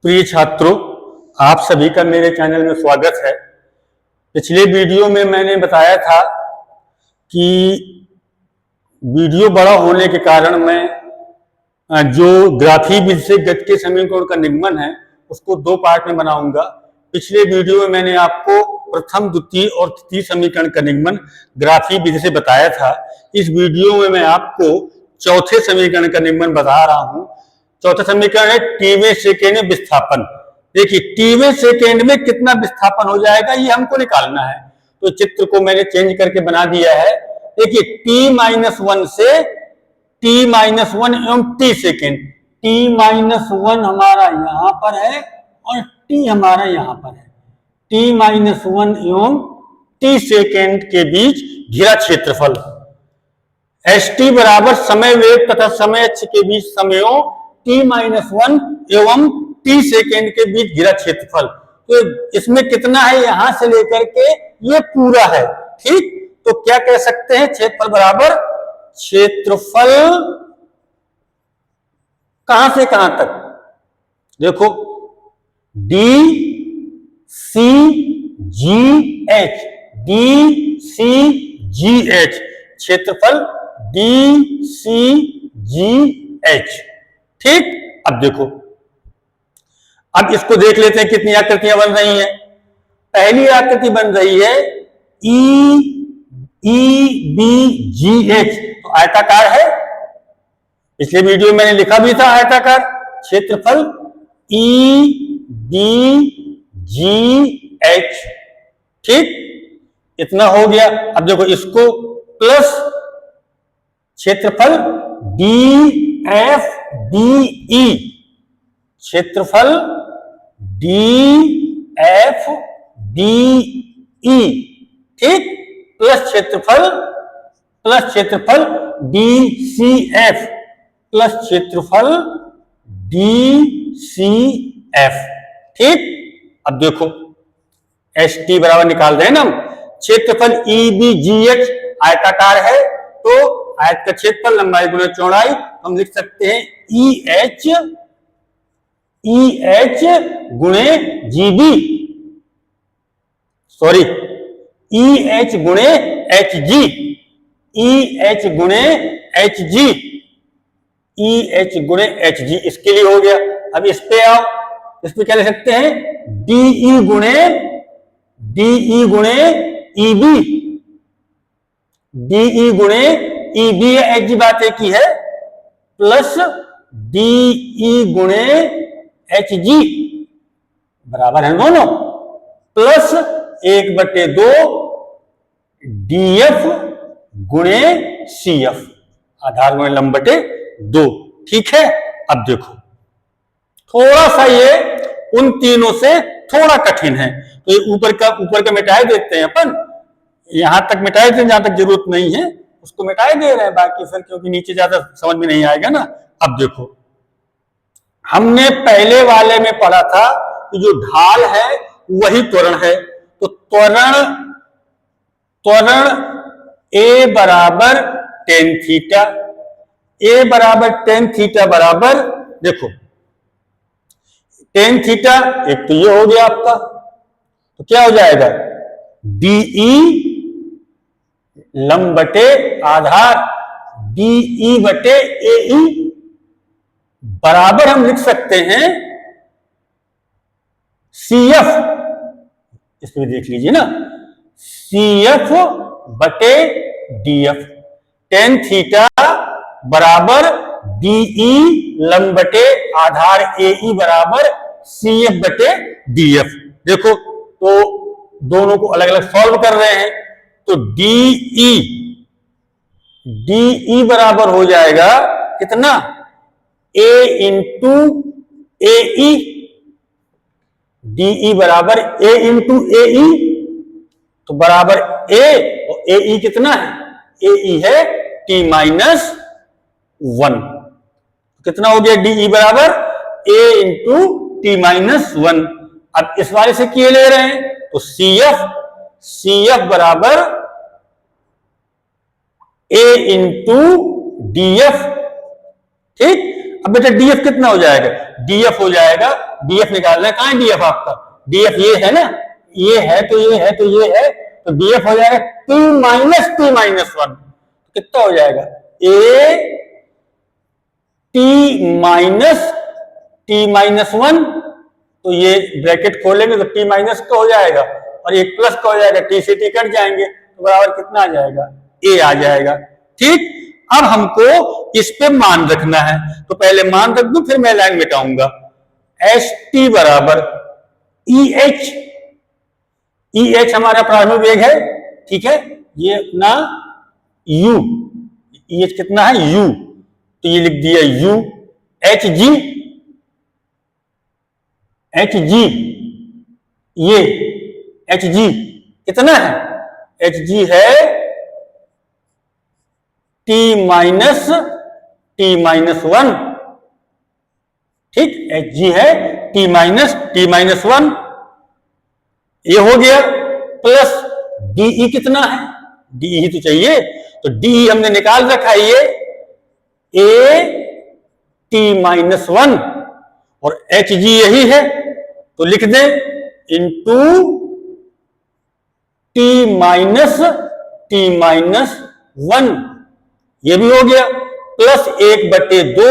प्रिय छात्रों, आप सभी का मेरे चैनल में स्वागत है। पिछले वीडियो में मैंने बताया था कि वीडियो बड़ा होने के कारण मैं जो ग्राफी विधि से गति के समीकरण का निगमन है उसको दो पार्ट में बनाऊंगा। पिछले वीडियो में मैंने आपको प्रथम, द्वितीय और तृतीय समीकरण का निगमन ग्राफी विधि से बताया था। इस वीडियो में मैं आपको चौथे समीकरण का निगमन बता रहा हूं। चौथा समीकरण है टीवें सेकेंड में विस्थापन। देखिए, टीवें सेकेंड में कितना विस्थापन हो जाएगा ये हमको निकालना है। तो चित्र को मैंने चेंज करके बना दिया है। देखिए, t-1 से t-1 एवं t सेकेंड। t-1 हमारा यहां पर है और t हमारा यहां पर है। t-1 एवं t सेकेंड के बीच घिरा क्षेत्रफल st बराबर समय वेग तथा समय अक्ष के बीच समयों t-1 एवं t सेकेंड के बीच घिरा क्षेत्रफल। तो इसमें कितना है, यहां से लेकर के ये पूरा है। ठीक, तो क्या कह सकते हैं, क्षेत्रफल बराबर क्षेत्रफल कहां से कहां तक। देखो, DCGH क्षेत्रफल DCGH। ठीक, अब देखो, अब इसको देख लेते हैं कितनी आकृतियां बन रही हैं। पहली आकृति बन रही है EBGH, तो आयताकार है। पिछले वीडियो में मैंने लिखा भी था आयताकार। क्षेत्रफल EBGH। ठीक, इतना हो गया। अब देखो, इसको प्लस क्षेत्रफल DFDE, क्षेत्रफल DFDE। ठीक, प्लस क्षेत्रफल DCF, प्लस क्षेत्रफल DCF। ठीक, अब देखो, ST बराबर निकाल रहे हैं ना हम। क्षेत्रफल EBGH आयताकार है, तो आयत का क्षेत्रफल लंबाई गुणा चौड़ाई हम लिख सकते हैं EH गुणे GB, सॉरी EH गुणे HG, EH गुणे HG, EH गुणे HG। इसके लिए हो गया। अब इस पे आओ, इस पे क्या लिख सकते हैं, DE गुणे EB, DE गुणे EB HG बात एक ही है, प्लस DE गुणे HG बराबर है दोनों, प्लस 1/2 DF गुणे CF, आधार गुणे लंब बटे 2। ठीक है, अब देखो, थोड़ा सा ये उन तीनों से थोड़ा कठिन है, तो ये ऊपर का मिटाए देते हैं अपन। यहां तक मिटाए देते हैं जहां तक जरूरत नहीं है, उसको मिटाए दे रहे हैं, बाकी फिर क्योंकि नीचे ज्यादा समझ में नहीं आएगा ना। अब देखो, हमने पहले वाले में पढ़ा था कि जो ढाल है वही त्वरण है। तो त्वरण A बराबर tan थीटा, A बराबर tan थीटा बराबर, देखो tan थीटा एक तो ये हो गया आपका, तो क्या हो जाएगा, DE लंब बटे आधार DE बटे AE बराबर हम लिख सकते हैं CF। इसमें देख लीजिए ना, CF बटे DF। tan थीटा बराबर DE लंब बटे आधार AE बराबर CF बटे DF। देखो, तो दोनों को अलग अलग सॉल्व कर रहे हैं, तो DE बराबर हो जाएगा कितना, A इंटू AE। DE बराबर A इंटू AE, तो बराबर A, और AE कितना है, AE है t-1। कितना हो गया, DE बराबर A इंटू t-1। अब इस वाले से किए ले रहे हैं, तो CF बराबर A इंटू DF। ठीक, अब बेटा DF कितना हो जाएगा, डीएफ हो जाएगा, डीएफ निकालना है, कहाँ है डीएफ आपका, डीएफ ये है ना, ये है तो ये है तो ये है, तो डीएफ हो जाएगा t माइनस t माइनस 1, कितना हो जाएगा a t माइनस 1, तो ये ब्रैकेट खोलेंगे तो t माइनस का हो जाएगा और ये प्लस का हो जाएगा, t से t कट जाएंगे तो बराबर कितना आ जाएगा, a आ जाएगा। ठीक, अब हमको इस पे मान रखना है, तो पहले मान रख दूं फिर मैं लाइन मिटाऊंगा। एस टी बराबर ई एच हमारा प्रारंभिक वेग है, ठीक है, ये अपना u, ई एच कितना है u, तो ये लिख दिया u, एच जी ये एच जी कितना है, एच जी है t माइनस 1, ठीक, एच जी है t माइनस 1, ये हो गया, प्लस डीई कितना है, डीई तो चाहिए, तो डीई हमने निकाल रखा है, ये ए टी माइनस 1 और एच जी यही है, तो लिख दें इंटू टी माइनस 1, ये भी हो गया, प्लस 1/2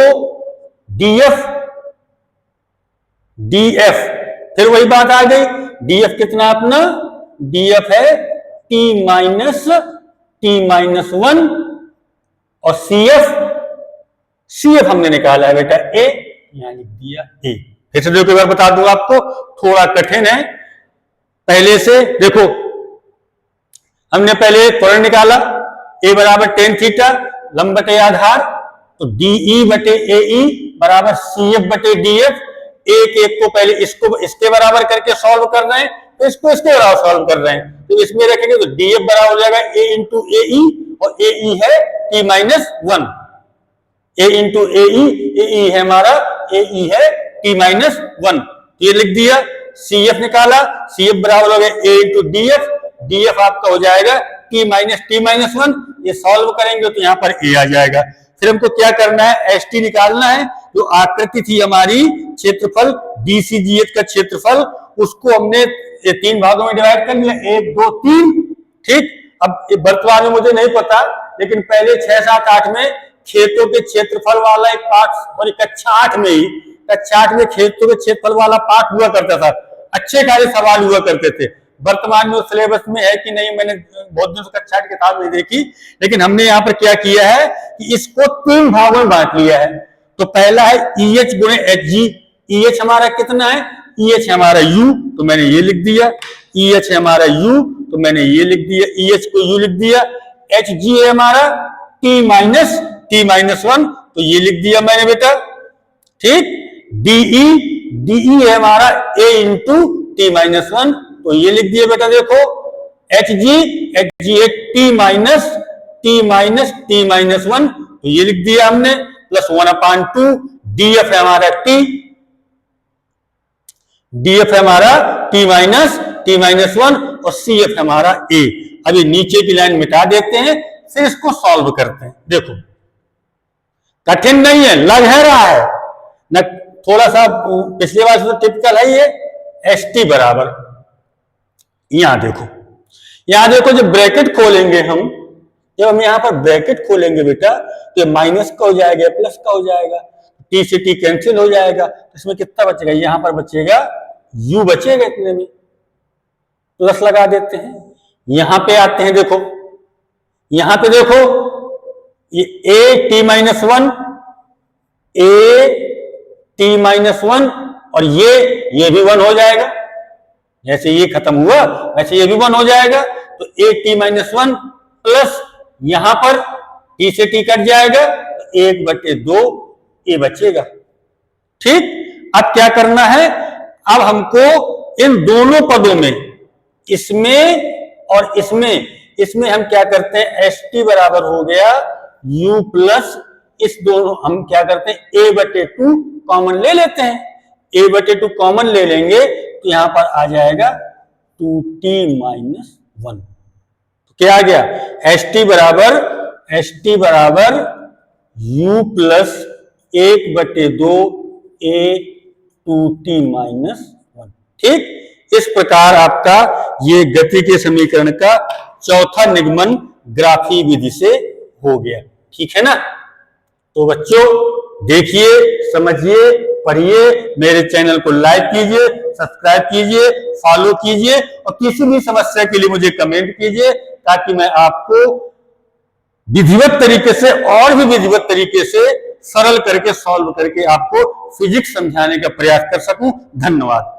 डीएफ, फिर वही बात आ गई, डीएफ कितना अपना, डीएफ है t माइनस 1 और सीएफ हमने निकाला है बेटा a, यहां लिख दिया a। फिर से देखो एक बार बता दूं आपको, थोड़ा कठिन है, पहले से देखो, हमने पहले त्वरण निकाला, a बराबर tan थीटा लंब बटे आधार, तो डीई बटे एई बराबर सीएफ बटे डीएफ, एक को पहले इसके बराबर करके सॉल्व कर रहे हैं, तो इसको इसके बराबर सॉल्व कर रहे हैं, तो इसमें रखेंगे तो डीएफ बराबर हो जाएगा a इंटू एई, और एई है t माइनस 1, a इंटू एई है हमारा, एई है t माइनस 1, तो ये लिख दिया, सीएफ निकाला, सीएफ बराबर हो गया a इंटू डीएफ, डीएफ आपका हो जाएगा t माइनस 1, ये सॉल्व करेंगे तो यहाँ पर a आ जाएगा। फिर हमको क्या करना है, एस टी निकालना है, जो आकृति थी हमारी क्षेत्रफल डीसीजीएच का क्षेत्रफल, उसको हमने ये 3 भागों में डिवाइड कर लिया, 1 2 3, ठीक। अब वर्तमान में मुझे नहीं पता, लेकिन पहले 6 7 8 में खेतों के क्षेत्रफल वाला एक पाठ, और कक्षा 8 में ही, कक्षा 8 में खेतों के क्षेत्रफल वाला पाठ हुआ करता था, अच्छे खासे सवाल हुआ करते थे। वर्तमान में उस सिलेबस में है कि नहीं, मैंने बहुत दिनों से कक्षा 8 किताब नहीं देखी, लेकिन हमने यहाँ पर क्या किया है कि इसको 3 भागों में बांट लिया है। तो पहला है EH गुणे HG, EH हमारा कितना है, EH हमारा U, तो मैंने ये लिख दिया, EH है हमारा U, तो मैंने ये लिख दिया, EH को U लिख दिया, HG है हमारा T माइनस 1, तो ये लिख दिया मैंने बेटा, ठीक। DE है हमारा A इंटू T माइनस 1, तो ये लिख दिया बेटा, देखो HG है T माइनस 1, तो ये लिख दिया हमने, प्लस 1/2, DF है हमारा DF है हमारा T माइनस 1 और CF है हमारा A। अभी नीचे की लाइन मिटा देते हैं, फिर इसको सॉल्व करते हैं। देखो कठिन नहीं है, लग है रहा है न, थोड़ा सा पिछली बार से तो टिपिकल है ये। ST बराबर, यहां देखो जब ब्रैकेट खोलेंगे हम, जब हम यहां पर ब्रैकेट खोलेंगे बेटा, तो ये माइनस का हो जाएगा, प्लस का हो जाएगा, T से T कैंसिल हो जाएगा, इसमें कितना बचेगा, यहां पर बचेगा U बचेगा, इतने में प्लस लगा देते हैं। यहां पे आते हैं, देखो यहां पे देखो, ये A T minus 1, A T minus 1 और ये भी 1 हो जाएगा, जैसे ये खत्म हुआ वैसे ये भी 1 हो जाएगा, तो A T माइनस 1 प्लस यहां पर T से T कट जाएगा, तो 1/2 A बचेगा, ठीक। अब क्या करना है, अब हमको इन दोनों पदों में, इसमें और इसमें हम क्या करते हैं, ST बराबर हो गया U प्लस, इस दोनों हम क्या करते हैं, A/2 कॉमन ले लेते हैं, A/2 कॉमन ले लेंगे तो यहां पर आ जाएगा 2T माइनस 1, तो क्या आ गया, ST बराबर U plus 1/2 A 2t minus 1। ठीक, इस प्रकार आपका ये गति के समीकरण का चौथा निगमन ग्राफी विधि से हो गया। ठीक है ना। तो बच्चों देखिए, समझिए, पढ़िए, मेरे चैनल को लाइक कीजिए, सब्सक्राइब कीजिए, फॉलो कीजिए और किसी भी समस्या के लिए मुझे कमेंट कीजिए, ताकि मैं आपको विधिवत तरीके से और भी विधिवत तरीके से सरल करके सॉल्व करके आपको फिजिक्स समझाने का प्रयास कर सकूं। धन्यवाद।